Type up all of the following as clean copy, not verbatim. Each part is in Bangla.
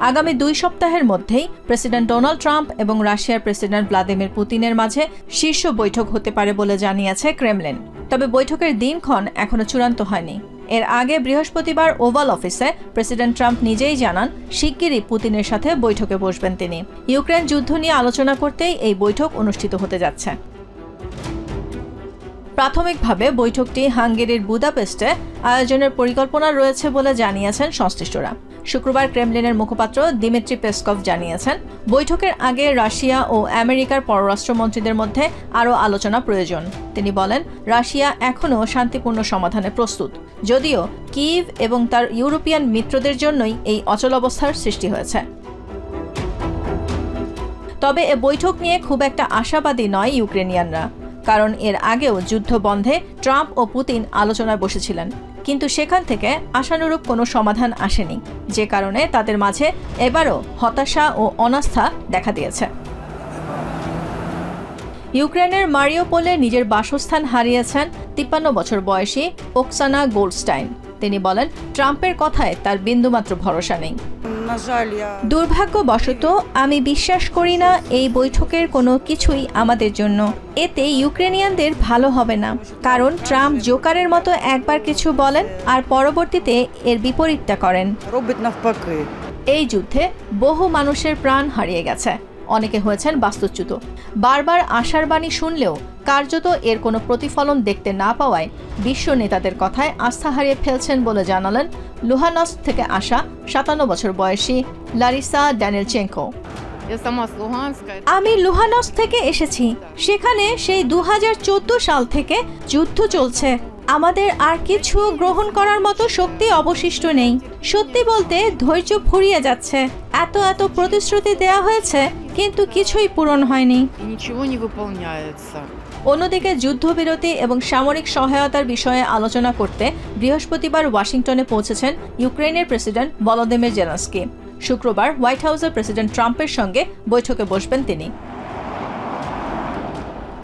আগামী 2 সপ্তাহের মধ্যেই প্রেসিডেন্ট ডোনাল্ড ট্রাম্প এবং রাশিয়ার প্রেসিডেন্ট ভ্লাদিমির পুতিনের মাঝে শীর্ষ বৈঠক হতে পারে বলে জানিয়েছে ক্রেমলিন। তবে বৈঠকের দিনক্ষণ এখনো চূড়ান্ত হয়নি। এর আগে বৃহস্পতিবার ওভাল অফিসে প্রেসিডেন্ট ট্রাম্প নিজেই জানান শিগগিরই পুতিনের সাথে বৈঠকে বসবেন তিনি। ইউক্রেন যুদ্ধ নিয়ে আলোচনা করতেই এই বৈঠক অনুষ্ঠিত হতে যাচ্ছে। প্রাথমিকভাবে বৈঠকটি হাঙ্গেরির বুদাপেস্টে আয়োজনের পরিকল্পনা রয়েছে বলে জানিয়েছেন সংশ্লিষ্টরা। শুক্রবার ক্রেমলিনের মুখপাত্র দিমিত্রি পেসকভ জানিয়েছেন, বৈঠকের আগে রাশিয়া ও আমেরিকার পররাষ্ট্রমন্ত্রীদের মধ্যে আরও আলোচনা প্রয়োজন। তিনি বলেন, রাশিয়া এখনও শান্তিপূর্ণ সমাধানে প্রস্তুত, যদিও কিয়েভ এবং তার ইউরোপিয়ান মিত্রদের জন্যই এই অচলাবস্থার সৃষ্টি হয়েছে। তবে এ বৈঠক নিয়ে খুব একটা আশাবাদী নয় ইউক্রেনিয়ানরা, কারণ এর আগেও যুদ্ধ বন্ধে ট্রাম্প ও পুতিন আলোচনায় বসেছিলেন, কিন্তু সেখান থেকে আশানুরূপ কোনো সমাধান আসেনি, যে কারণে তাদের মাঝে এবারও হতাশা ও অনাস্থা দেখা দিয়েছে। ইউক্রেনের মারিউপোলে নিজের বাসস্থান হারিয়েছেন 53 বছর বয়সী ওকসানা গোল্ডস্টাইন। তিনি বলেন, ট্রাম্পের কথায় তার বিন্দুমাত্র ভরসা নেই। দুর্ভাগ্যবশত আমি বিশ্বাস করি না এই বৈঠকের কোনো কিছুই আমাদের জন্য। এতে ইউক্রেনিয়ানদের ভালো হবে না, কারণ ট্রাম্প জোকারের মতো একবার কিছু বলেন আর পরবর্তীতে এর বিপরীতটা করেন। এই যুদ্ধে বহু মানুষের প্রাণ হারিয়ে গেছে, অনেকে হয়েছেন বাস্তুচ্যুত। বারবার আশার বাণী শুনলেও কার্যত এর কোনো প্রতিফলন দেখতে না পাওয়ায় বিশ্ব নেতাদের কথায় আস্থা হারিয়ে ফেলছেন বলে জানালেন লুহানস্ক থেকে আসা 57 বছর বয়সী লারিসা ড্যানিলচেঙ্কো। আমি লুহানস্ক থেকে এসেছি, সেখানে সেই 2014 সাল থেকে যুদ্ধ চলছে। আমাদের আর কিছু গ্রহণ করার মতো শক্তি অবশিষ্ট নেই। সত্যি বলতে ধৈর্য ফুরিয়ে যাচ্ছে। এত প্রতিশ্রুতি দেয়া হয়েছে, কিন্তু কিছুই পূরণ হয়নি। অন্যদিকে যুদ্ধবিরতি এবং সামরিক সহায়তার বিষয়ে আলোচনা করতে বৃহস্পতিবার ওয়াশিংটনে পৌঁছেছেন ইউক্রেনের প্রেসিডেন্ট ভলোদিমির জেলেনস্কি। শুক্রবার হোয়াইট হাউসে প্রেসিডেন্ট ট্রাম্পের সঙ্গে বৈঠকে বসবেন তিনি।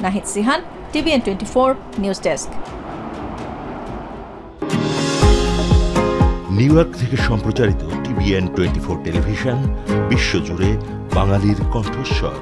Nahid Sihan, TVN 24 news desk. New York থেকে সম্প্রচারিত TVN 24 টেলিভিশন বিশ্বজুড়ে বাঙালির কণ্ঠস্বর।